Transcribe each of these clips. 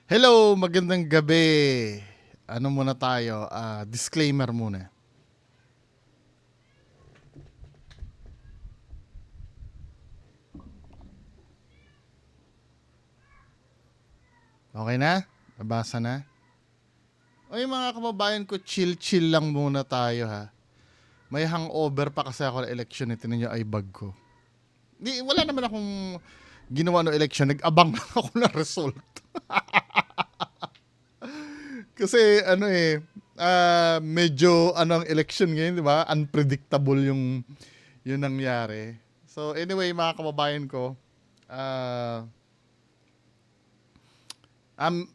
Hello, magandang gabi. Ano muna tayo? Disclaimer muna. Okay na? Nabasa na? O yung mga kababayan ko, chill-chill lang muna tayo ha. May hangover pa kasi ako ng election. Ito ninyo ay bag ko. Wala naman akong ginawa ng election. Nag-abang lang ako ng result. Kasi medyo ang election ngayon, di ba? Unpredictable yung nangyari. So anyway, mga kababayan ko, ah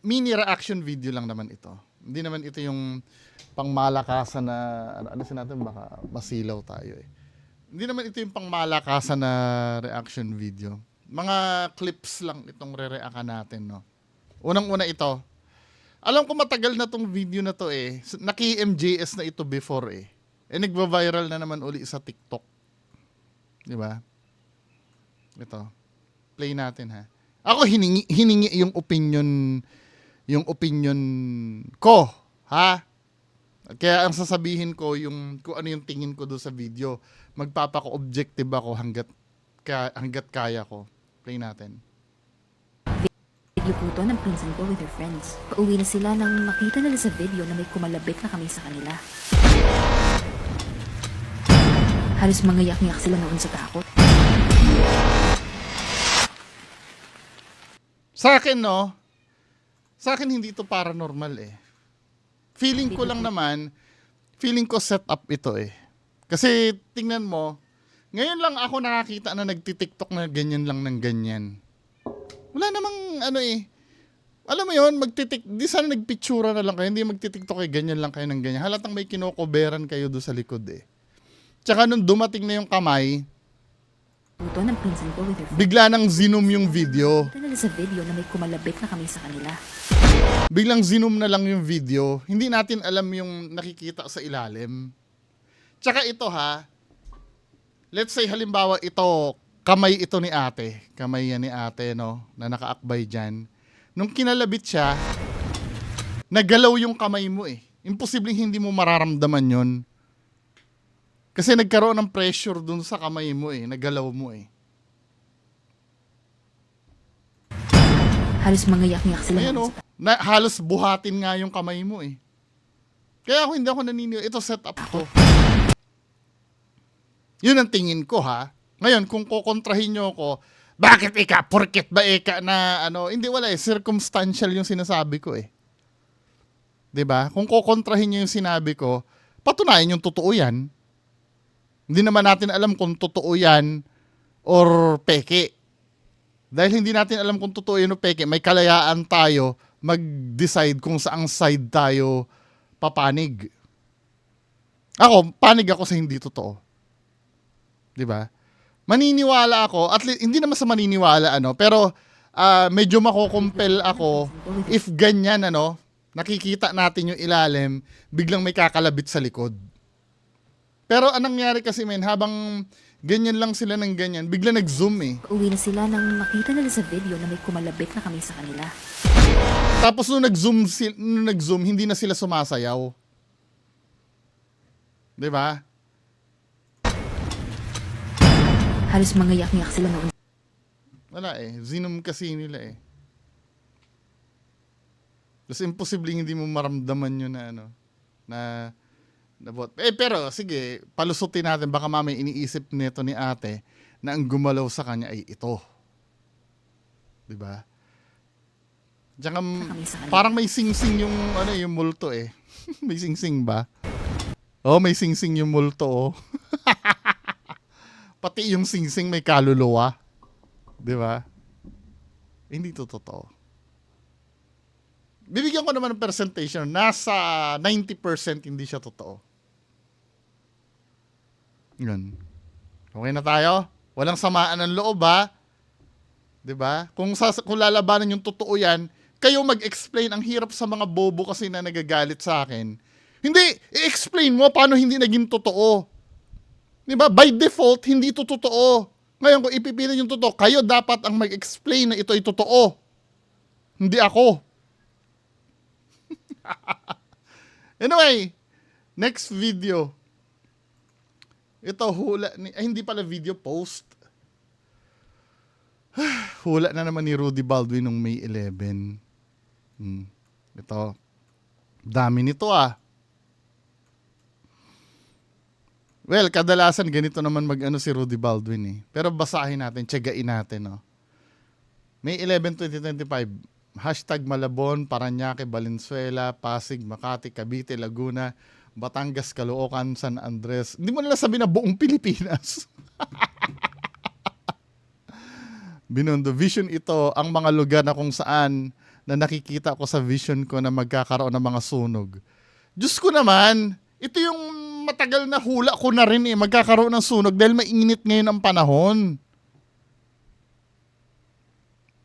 mini reaction video lang naman ito. Hindi naman ito yung pangmalakasan na ano natin baka masilaw tayo eh. Hindi naman ito yung pangmalakasan na reaction video. Mga clips lang itong re-reactan natin, no. Unang-una ito. Alam ko matagal na tong video na to eh. Naki-MJS na ito before eh. Nagva-viral na naman uli sa TikTok. 'Di ba? Ito. Play natin ha. Ako hiningi yung opinion ko, ha? Kaya ang sasabihin ko yung kung ano yung tingin ko do sa video. Magpapaka-objective ako hanggat kaya ko. Play natin. Video po to ng pinsan ko with her friends. Pauwi na sila nang makita nila sa video na may kumalabit na kami sa kanila. Halos mangayak-ngyak sila noon sa takot. Sa akin, no? Sa akin, hindi to paranormal eh. Feeling ko lang naman, feeling ko set up ito eh. Kasi, tingnan mo, ngayon lang ako nakakita na nagtitiktok na ganyan lang ng ganyan. Wala namang, alam mo yun, di sana nagpitsura na lang kayo, hindi magtitiktok kayo, ganyan lang kayo ng ganyan. Halatang may kinokoberan kayo do sa likod eh. Tsaka nung dumating na yung kamay, Puto ng pinsan ko with her friends. bigla nang zinom yung video. Nakita nila sa video na may kumalabit na kami sa kanila. Biglang zinom na lang yung video. Hindi natin alam yung nakikita sa ilalim. Tsaka ito ha, let's say halimbawa ito, kamay ito ni ate. Kamay yan ni ate, no, na nakaakbay dyan. Nung kinalabit siya, nagalaw yung kamay mo eh. Imposibleng hindi mo mararamdaman yun. Kasi nagkaroon ng pressure dun sa kamay mo eh. Nagalaw mo eh. Halos mangayak-ngyak sila Ayan noon oh, sa halos buhatin nga yung kamay mo eh. Kaya hindi ako naniniwala. Ito set up to. Yun ang tingin ko ha. Ngayon, kung kukontrahin nyo ako, bakit ika? Porket ba ika na Hindi wala eh. Circumstantial yung sinasabi ko eh. 'Di ba? Kung kukontrahin nyo yung sinabi ko, patunayan yung totoo yan. Hindi naman natin alam kung totoo yan or peke. Dahil hindi natin alam kung totoo yan o peke, may kalayaan tayo mag-decide kung saang side tayo papanig. Ako, panig ako sa hindi totoo. 'Di ba? Maniniwala ako, at least, hindi naman sa maniniwala pero medyo makukumpel ako if ganyan nakikita natin yung ilalim, biglang may kakalabit sa likod. Pero anong nangyari kasi habang ganyan lang sila ng ganyan, bigla nag-zoom eh. Pauwi na sila nang makita nila sa video na may kumalabit na kami sa kanila. Tapos nung nag-zoom, hindi na sila sumasayaw. 'Di ba? Halos mangayak-ngyak sila noon. Wala eh. Zinom kasi nila eh. Tapos imposibleng hindi mo maramdaman yun na nabot. Pero sige, palusutin natin. Baka mamay iniisip nito ni ate na ang gumalaw sa kanya ay ito. 'Di ba? Diyan parang may sing-sing yung yung multo eh. May sing-sing ba? Oh, may sing-sing yung multo oh. Pati yung sing-sing may kaluluwa. 'Di ba? Hindi to totoo. Bibigyan ko naman ng presentation. Nasa 90% hindi siya totoo. Yun. Okay na tayo? Walang samaan ng loob ha? 'Di ba? Kung lalabanan yung totoo yan, kayo mag-explain. Ang hirap sa mga bobo kasi na nagagalit sa akin. Hindi, i-explain mo paano hindi naging totoo. 'Di ba? By default, hindi to totoo. Ngayon, kung ipipilit yung totoo, kayo dapat ang mag-explain na ito ay totoo. Hindi ako. Anyway, next video. Ito, hula ni... Ay, hindi pala video, post. Hula na naman ni Rudy Baldwin nung May 11. Ito. Dami nito ah. Well, kadalasan ganito naman mag-ano si Rudy Baldwin eh. Pero basahin natin, tiyagain natin. No? May 11, 2025. Hashtag Malabon, Parañaque, Valenzuela, Pasig, Makati, Cavite, Laguna, Batangas, Caloocan, San Andres. Hindi mo nila sabi na buong Pilipinas. Binondo, vision ito ang mga lugar na kung saan na nakikita ko sa vision ko na magkakaroon ng mga sunog. Diyos ko naman, ito yung matagal na hula ko na rin eh, magkakaroon ng sunog dahil mainit ngayon ang panahon.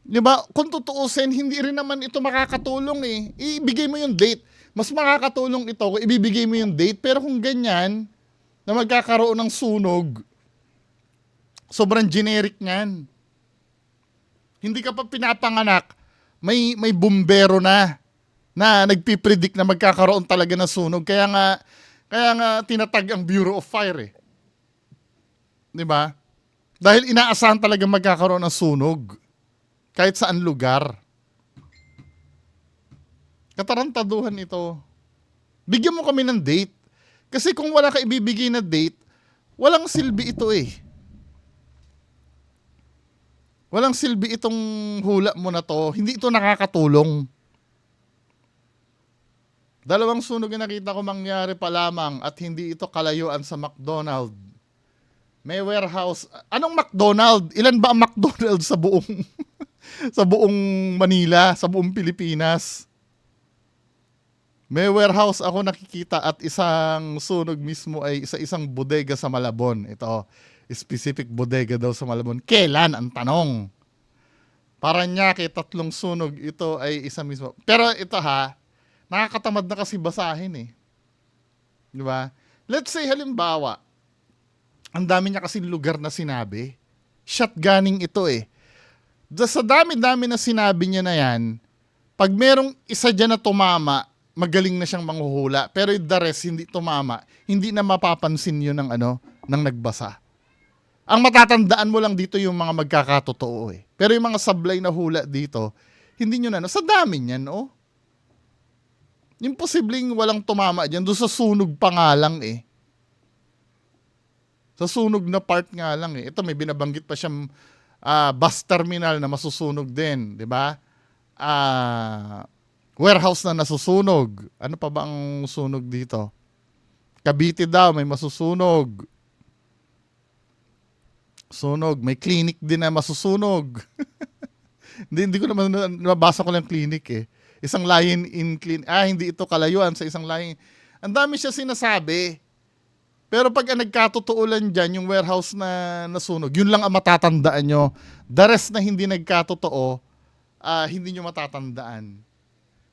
Diba? Kung tutuusin, hindi rin naman ito makakatulong eh. Ibigay mo yung date. Mas makakatulong ito kung ibibigay mo yung date. Pero kung ganyan, na magkakaroon ng sunog, sobrang generic niyan. Hindi ka pa pinapanganak, may bumbero na nagpipredict na magkakaroon talaga ng sunog. Kaya nga tinatag ang Bureau of Fire eh. 'Di ba? Dahil inaasahan talaga magkakaroon ng sunog kahit saan lugar. Katarantaduhan ito. Bigyan mo kami ng date. Kasi kung wala ka ibibigay na date, walang silbi ito eh. Walang silbi itong hula mo na to. Hindi ito nakakatulong. Dalawang sunog na nakita ko mangyari pa lamang at hindi ito kalayuan sa McDonald. May warehouse. Anong McDonald? Ilan ba ang McDonald sa buong sa buong Manila, sa buong Pilipinas? May warehouse ako nakikita at isang sunog mismo ay isang bodega sa Malabon. Ito, specific bodega daw sa Malabon. Kailan ang tanong? Parañaque, 3 sunog. Ito ay isa mismo. Pero ito ha, nakakatamad na kasi basahin eh. Di ba? Let's say halimbawa, ang dami niya kasi lugar na sinabi. Shotgunning ito eh. Sa dami-dami na sinabi niya na yan, pag merong isa dyan na tumama, magaling na siyang manghuhula. Pero the rest, hindi tumama, hindi na mapapansin yun ng nagbasa. Ang matatandaan mo lang dito yung mga magkakatotoo eh. Pero yung mga sablay na hula dito, hindi nyo sa dami niyan, oh. Imposibleng walang tumama dyan. Doon sa sunog pa nga lang eh. Sa sunog na part nga lang eh. Ito may binabanggit pa siyang bus terminal na masusunog din, 'di ba? Warehouse na nasusunog. Ano pa ba ang sunog dito? Cavite daw may masusunog. Sunog, may clinic din na masusunog. hindi ko naman nabasa ko lang clinic eh. Isang line-in clinic. Hindi ito kalayuan sa isang line. Ang dami siya sinasabi. Pero pag nagkatotoo lang dyan, yung warehouse na nasunog, yun lang ang matatandaan nyo. The rest na hindi nagkatotoo, hindi nyo matatandaan.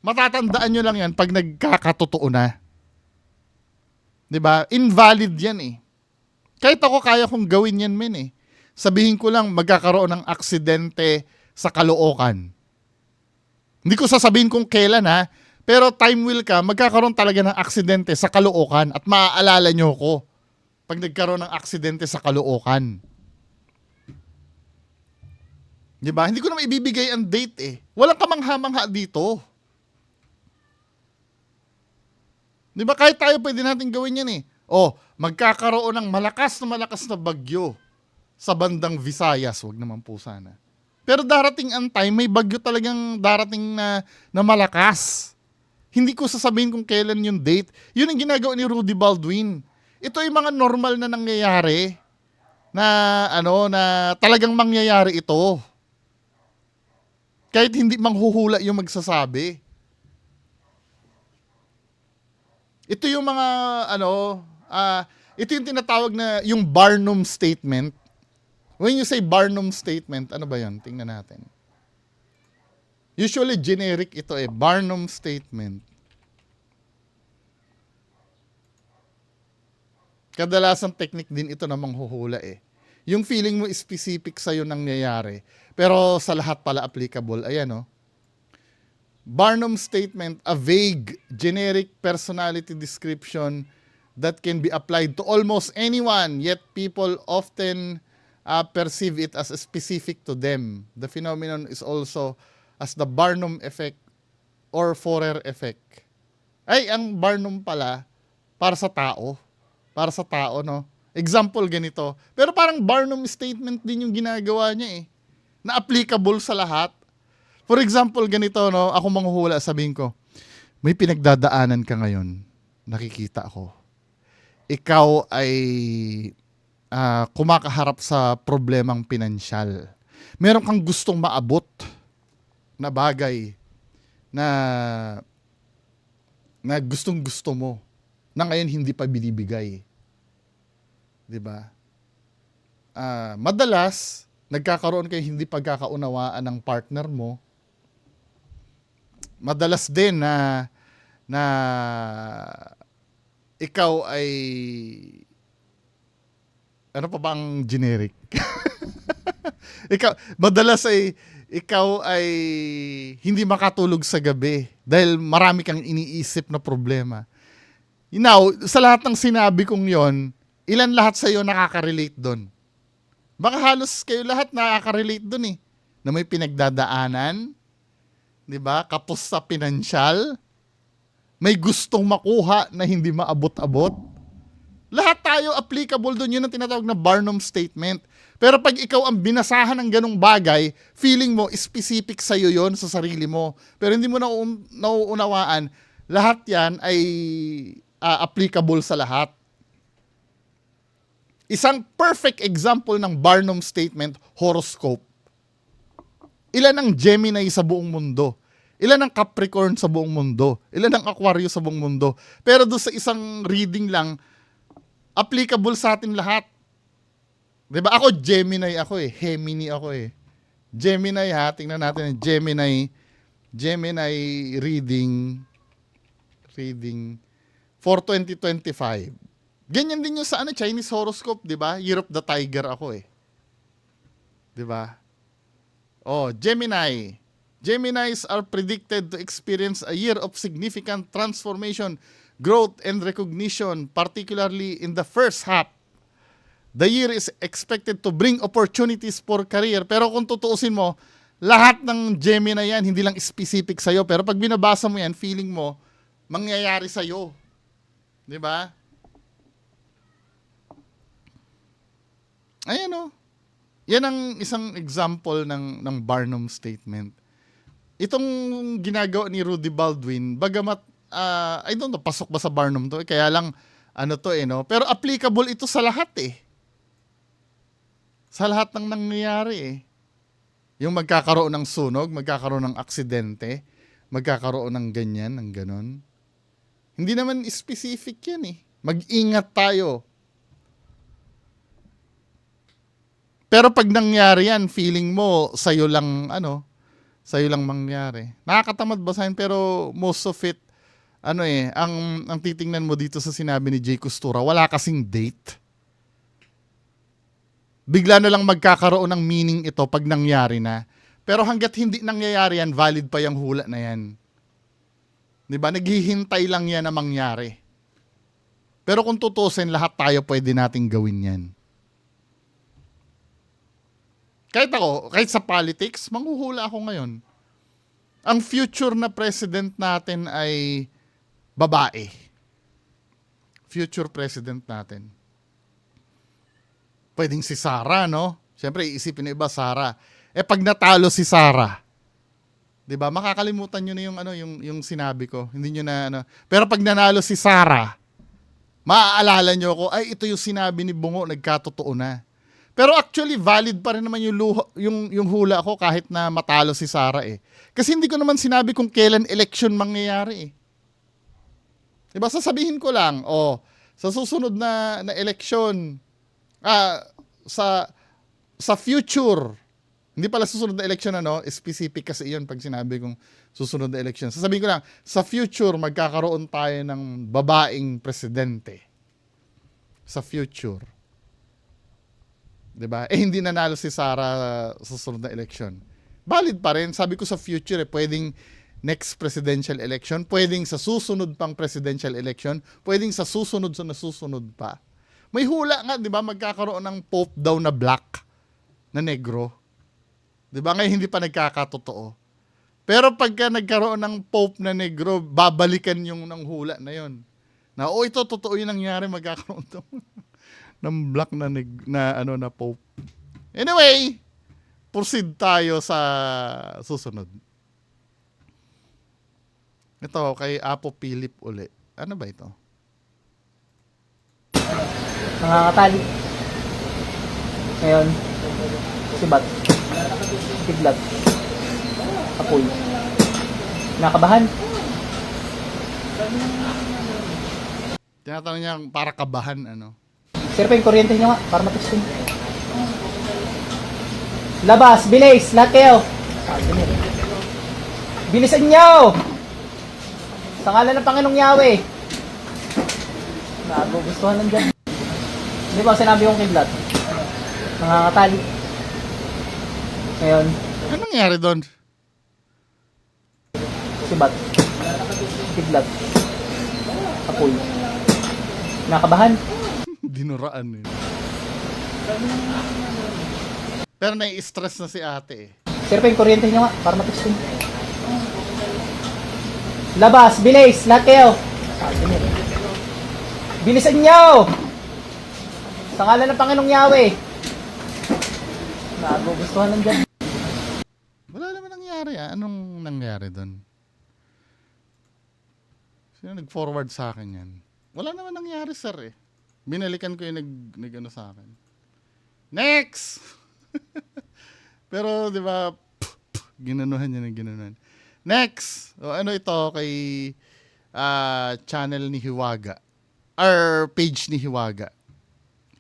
Matatandaan nyo lang yan pag nagkakatotoo na. 'Di ba? Invalid yan eh. Kahit ako kaya kong gawin yan men eh. Sabihin ko lang magkakaroon ng aksidente sa Caloocan. Hindi ko sasabihin kung kailan ha, pero time will come, magkakaroon talaga ng aksidente sa Caloocan at maaalala nyo ko pag nagkaroon ng aksidente sa Caloocan. Diba? Hindi ko naman ibibigay ang date eh. Walang kamangha-mangha dito. Diba? Kahit tayo pwede natin gawin yan eh. Magkakaroon ng malakas na bagyo sa bandang Visayas. Wag naman po sana. Pero darating ang time, may bagyo talagang darating na malakas. Hindi ko sasabihin kung kailan yung date. Yun ang ginagawa ni Rudy Baldwin. Ito ay mga normal na nangyayari na talagang mangyayari ito. Kahit hindi manghuhula yung magsasabi. Ito yung mga ito yung tinatawag na yung Barnum statement. When you say Barnum statement, ano ba yun? Tingnan natin. Usually generic ito eh, Barnum statement. Kadalasan technique din ito na manghuhula eh. Yung feeling mo specific sa'yo nangyayari, pero sa lahat pala applicable. Ayan oh. Barnum statement, a vague, generic personality description that can be applied to almost anyone, yet people often perceive it as specific to them. The phenomenon is also as the Barnum effect or Forer effect. Ay, ang Barnum pala, para sa tao. Para sa tao, no? Example ganito. Pero parang Barnum statement din yung ginagawa niya eh. Na applicable sa lahat. For example, ganito, no? Ako manghuhula, sabihin ko, may pinagdadaanan ka ngayon. Nakikita ko. Ikaw ay kumakaharap sa problemang pinansyal. Meron kang gustong maabot na bagay na gustong-gusto mo na ngayon hindi pa binibigay. 'Di ba? Madalas nagkakaroon kayo hindi pagkakaunawaan ng partner mo. Madalas din na ikaw ay ano pa bang generic? Madalas ay ikaw ay hindi makatulog sa gabi dahil marami kang iniisip na problema. Now, sa lahat ng sinabi kong yon, ilan lahat sa iyo nakaka-relate doon? Baka halos kayo lahat nakaka-relate doon eh. Na may pinagdadaanan, 'di ba? Kapos sa pinansyal, may gustong makuha na hindi maabot-abot. Lahat tayo applicable doon. Yun ang tinatawag na Barnum statement. Pero pag ikaw ang binasahan ng ganong bagay, feeling mo specific sa'yo yon sa sarili mo. Pero hindi mo nauunawaan, lahat yan ay applicable sa lahat. Isang perfect example ng Barnum statement, horoscope. Ilan ang Gemini sa buong mundo? Ilan ang Capricorn sa buong mundo? Ilan ang Aquarius sa buong mundo? Pero doon sa isang reading lang, applicable sa atin lahat. 'Di ba? Ako Gemini ako eh. Gemini ako eh. Gemini ha, tingnan natin Gemini reading for 2025. Ganyan din yung sa Chinese horoscope, 'di ba? Year of the Tiger ako eh. 'Di ba? Oh, Gemini. Geminis are predicted to experience a year of significant transformation, growth, and recognition, particularly in the first half. The year is expected to bring opportunities for career. Pero kung tutuusin mo, lahat ng Gemini yan, hindi lang specific sa'yo. Pero pag binabasa mo yan, feeling mo, mangyayari sa'yo. Di ba? Ayan o. Yan ang isang example ng Barnum statement. Itong ginagawa ni Rudy Baldwin, bagamat, I don't know, pasok ba sa Barnum to? Kaya lang, no? Pero applicable ito sa lahat eh. Sa lahat ng nangyayari eh. Yung magkakaroon ng sunog, magkakaroon ng aksidente, magkakaroon ng ganyan, ng ganon. Hindi naman specific yan eh. Mag-ingat tayo. Pero pag nangyari yan, feeling mo, sa'yo lang, sa'yo lang mangyari. Nakakatamad basahin, pero most of it, ang titingnan mo dito sa sinabi ni Jay Costura, wala kasing date. Bigla na lang magkakaroon ng meaning ito pag nangyari na. Pero hanggat hindi nangyayari yan, valid pa yung hula na yan. Diba? Naghihintay lang yan na mangyari. Pero kung tutusin, lahat tayo pwede nating gawin yan. Kahit sa politics, manghuhula ako ngayon. Ang future na president natin ay babae. Future president natin. Pwedeng si Sara, no? Siyempre, iisipin ng iba, Sara. Pag natalo si Sara, 'di ba? Makakalimutan niyo na yung sinabi ko. Hindi niyo na Pero pag nanalo si Sara, maaalala niyo ako, ay ito yung sinabi ni Bungo, nagkatotoo na. Pero actually valid pa rin naman yung hula ko kahit na matalo si Sara eh. Kasi hindi ko naman sinabi kung kailan election mangyayari eh. 'Di ba? Sasabihin ko lang, sa susunod na election, sa future, hindi pala susunod na election specific kasi iyon pag sinabi kong susunod na election. Sasabihin ko lang, sa future magkakaroon tayo ng babaeng presidente. Sa future. 'Di ba? Hindi nanalo si Sara sa susunod na election. Valid pa rin. Sabi ko sa future pwedeng next presidential election, pwedeng sa susunod pang presidential election, pwedeng sa susunod sa nasusunod pa. May hula nga, di ba, magkakaroon ng pope daw na black, na negro. Di ba, ngayon hindi pa nagkakatotoo. Pero pagka nagkaroon ng pope na negro, babalikan yung ng hula na yon. Na, ito, totoo yung nangyari, magkakaroon to ng black na pope. Anyway, proceed tayo sa susunod. Ito, kay Apo Philip uli. Ano ba ito? Nangangatali. Ngayon, sibat, kidlat, apoy. Nakabahan. Tinatanong niya para kabahan, ano? Sir pa yung kuryente nyo nga, para matisting. Labas, bilis, lahat kayo. Sabi niya. Bilisan nyo! Sa ngalan ng Panginoong Yahweh. Nagugustuhan lang dyan. Hindi ba sinabi kong kidlat? Nangangatali. Ngayon, Ano nangyari doon? sibat, kidlat, apoy. Nakabahan. Dinuraan eh. Pero nai-stress na si ate eh. Sir pa yung kuryente nyo nga, para matisting. Labas, bilis, lahat kayo. Sabi niya. Bilisan nyo! Sa ngalan ng Panginoong Yahweh. Nagugustuhan lang dyan. Wala naman nangyari ah. Anong nangyari doon? Sino nag-forward sa akin yan? Wala naman nangyari sir eh. Binalikan ko yung nag-ano sa akin. Next! Pero di ba, ginanuhan niya ng ginanuhan. Next! O, ano ito kay channel ni Hiwaga. Or page ni Hiwaga.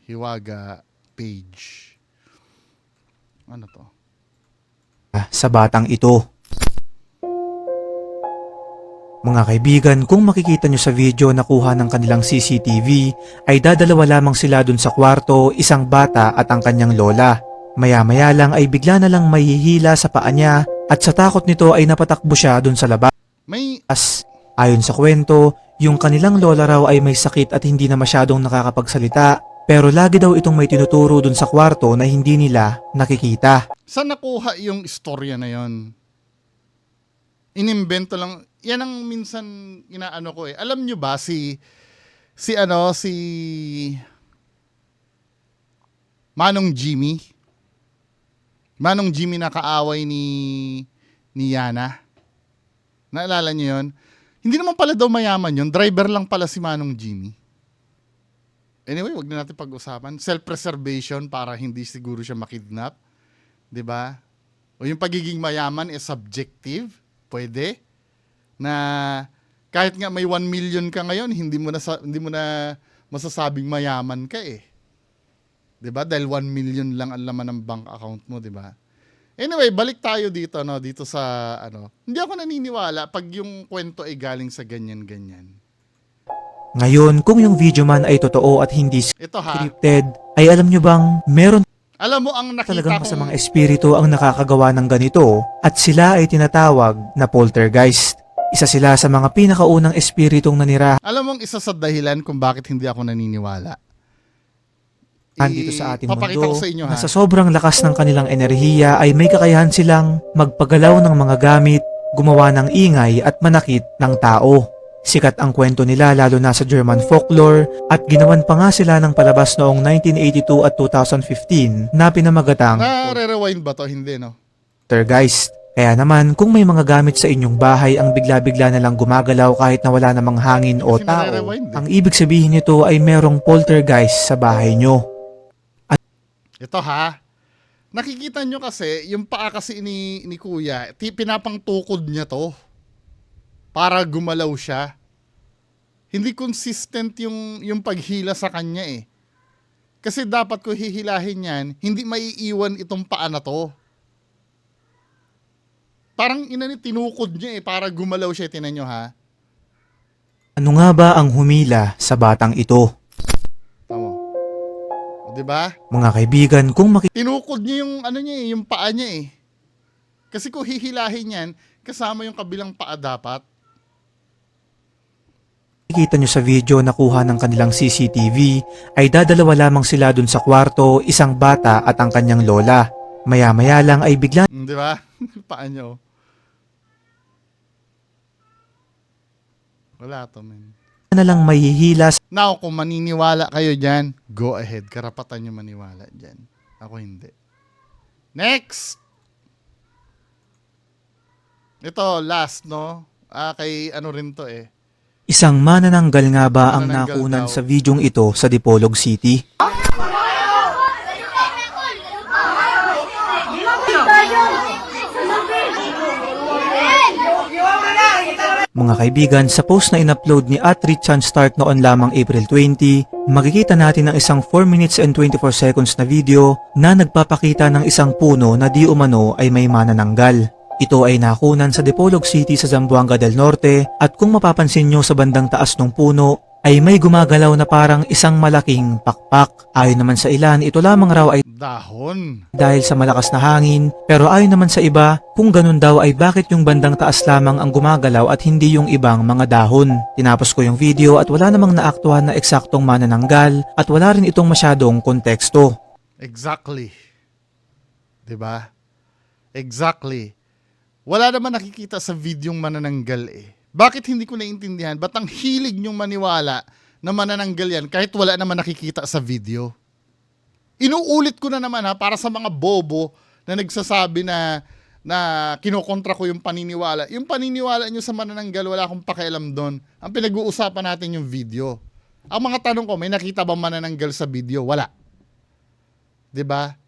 Hiwaga page. Ano to? Sa batang ito. Mga kaibigan, kung makikita nyo sa video na kuha ng kanilang CCTV, ay dadalawa lamang sila dun sa kwarto, isang bata at ang kanyang lola. Maya-maya lang ay bigla na lang mahihila sa paa niya at sa takot nito ay napatakbo siya dun sa labas. May Ayon sa kwento, yung kanilang lola raw ay may sakit at hindi na masyadong nakakapagsalita, pero lagi daw itong may tinuturo dun sa kwarto na hindi nila nakikita. saan nakuha yung istorya na yon? Inimbento lang. Yan ang minsan inaano ko eh. Alam nyo ba si Manong Jimmy? Manong Jimmy na kaaway ni Yana. Naalala nyo yun? Hindi naman pala daw mayaman yun. Driver lang pala si Manong Jimmy. Anyway, wag na natin pag-usapan. Self-preservation para hindi siguro siya makidnap. 'Di ba? O yung pagiging mayaman is subjective. Pwede. Na kahit nga may 1 million ka ngayon, hindi mo na masasabing mayaman ka eh. 'Di ba? Dahil 1 million lang ang laman ng bank account mo, 'di ba? Anyway, balik tayo dito dito sa Hindi ako naniniwala pag yung kwento ay galing sa ganyan-ganyan. Ngayon, kung yung video man ay totoo at hindi Ito ha. scripted, ay alam nyo bang meron Alam mo ang nakita talagang kong masamang espiritu ang nakakagawa ng ganito at sila ay tinatawag na poltergeist. Isa sila sa mga pinakaunang espiritong nanirahan Alam mo ang isa sa dahilan kung bakit hindi ako naniniwala. dito sa ating Papakita mundo ko sa inyo na ha. sa sobrang lakas ng kanilang enerhiya ay may kakayahan silang magpagalaw ng mga gamit, gumawa ng ingay at manakit ng tao. Sikat ang kwento nila lalo na sa German folklore at ginawan pa nga sila ng palabas noong 1982 at 2015 na pinamagatang Na-rewind ba to? Hindi, no? poltergeist. Kaya naman kung may mga gamit sa inyong bahay ang bigla-bigla na lang gumagalaw kahit na wala namang hangin o Kasi tao, nare-rewind eh. ang ibig sabihin nito ay merong poltergeist sa bahay nyo. Ito ha. Nakikita nyo kasi, yung paa kasi ni Kuya, pinapangtukod niya to. Para gumalaw siya. Hindi consistent yung paghila sa kanya eh. Kasi dapat ko hihilahin yan, hindi maiiwan itong paa na to. Parang tinukod niya eh, para gumalaw siya. Tinan nyo ha. Ano nga ba ang humila sa batang ito? Tama. O, diba? Mga kaibigan, kung Tinukod niya yung, yung paa niya eh. Kasi kung hihilahin yan, kasama yung kabilang paa dapat. Nakikita nyo sa video na kuha ng kanilang CCTV ay dadalawa lamang sila dun sa kwarto, isang bata at ang kanyang lola. Maya-maya lang ay bigla Di ba? Paa nyo. Wala to, man. na lang mahihila Now, kung maniniwala kayo dyan, go ahead. Karapatan nyo maniwala dyan. Ako hindi. Next! Ito, last, no? Kay ano rin to eh. Isang manananggal nga ba ang Manananggal nakunan daw. sa videong ito sa Dipolog City? Mga kaibigan, sa post na in-upload ni @Richan Start noon lamang April 20, makikita natin ang isang 4 minutes and 24 seconds na video na nagpapakita ng isang puno na di umano ay may manananggal. Ito ay nakunan sa Dipolog City sa Zamboanga del Norte at kung mapapansin nyo sa bandang taas ng puno ay may gumagalaw na parang isang malaking pakpak. Ayon naman sa ilan, ito lamang raw ay Dahon. dahil sa malakas na hangin, pero ayon naman sa iba, kung ganun daw ay bakit yung bandang taas lamang ang gumagalaw at hindi yung ibang mga dahon. Tinapos ko yung video at wala namang naaktuhan na eksaktong manananggal at wala rin itong masyadong konteksto. Exactly. 'Di ba? Exactly. Wala naman nakikita sa videong manananggal eh. Bakit hindi ko naiintindihan? Ba't ang hilig nyong maniwala na manananggal yan kahit wala naman nakikita sa video? Inuulit ko na naman para sa mga bobo na nagsasabi na kinokontra ko yung paniniwala. Yung paniniwala nyo sa manananggal, wala akong pakialam doon. Ang pinag-uusapan natin yung video. Ang mga tanong ko, may nakita bang manananggal sa video? Wala. 'Di ba?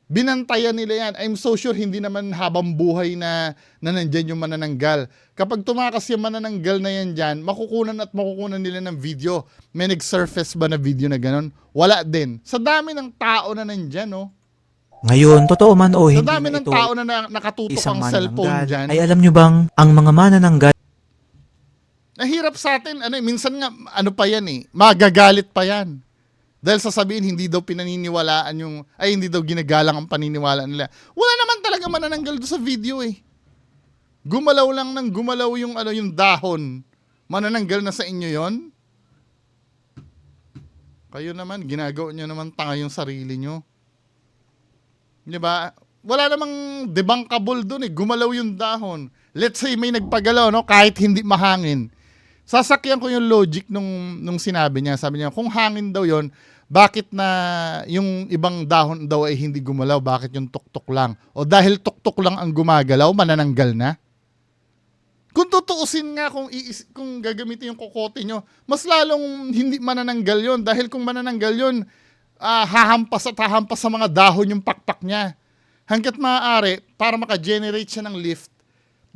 Binantayan nila yan. I'm so sure hindi naman habang buhay na nandyan yung manananggal. Kapag tumakas yung manananggal na yan dyan, makukunan nila ng video. May nag-surface ba na video na ganun? Wala din. Sa dami ng tao na nandyan, no? Ngayon, totoo man o Sa hindi dami na ng ito tao na nakatutok isang ang cellphone manananggal, dyan. ay alam nyo bang ang mga manananggal Nahirap sa atin, minsan nga, pa yan eh, magagalit pa yan. Dahil sasabihin, hindi daw pinaniniwalaan hindi daw ginagalang ang paniniwala nila. Wala naman talaga manananggal doon sa video eh. Gumalaw lang ng gumalaw yung dahon. Manananggal na sa inyo yon. Kayo naman, ginagawa nyo naman tanga yung sarili nyo. Di ba? Wala namang debunkable doon eh. Gumalaw yung dahon. Let's say may nagpagalaw, no? Kahit hindi mahangin. Sasakyan ko yung logic nung sinabi niya. Sabi niya, kung hangin daw yon, bakit na yung ibang dahon daw ay hindi gumalaw? Bakit yung tuktok lang? O dahil tuktok lang ang gumagalaw, manananggal na? Kung tutuusin nga, kung gagamitin yung kokote nyo, mas lalong hindi manananggal yon. Dahil kung manananggal yon, hahampas sa mga dahon yung pakpak niya. Hanggat maaari, para maka-generate siya ng lift,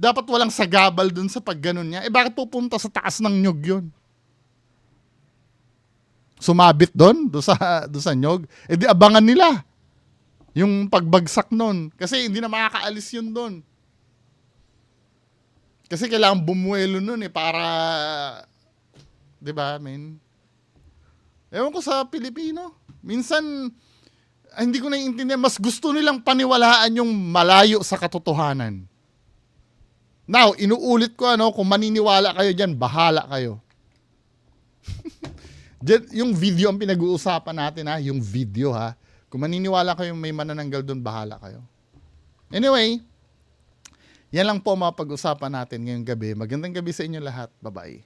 dapat walang sagabal dun sa pagganon niya. Bakit pupunta sa taas ng nyog yun? Sumabit doon sa nyog? Di abangan nila yung pagbagsak nun. Kasi hindi na makakaalis yun doon. Kasi kailangan bumuelo nun para, di ba, men? Ewan ko sa Pilipino. Minsan, hindi ko naiintindihan, mas gusto nilang paniwalaan yung malayo sa katotohanan. Now, inuulit ko kung maniniwala kayo dyan, bahala kayo. Yung video ang pinag-uusapan natin yung video Kung maniniwala kayo may manananggal doon, bahala kayo. Anyway, yan lang po mga pag-usapan natin ngayong gabi. Magandang gabi sa inyo lahat. Bye-bye.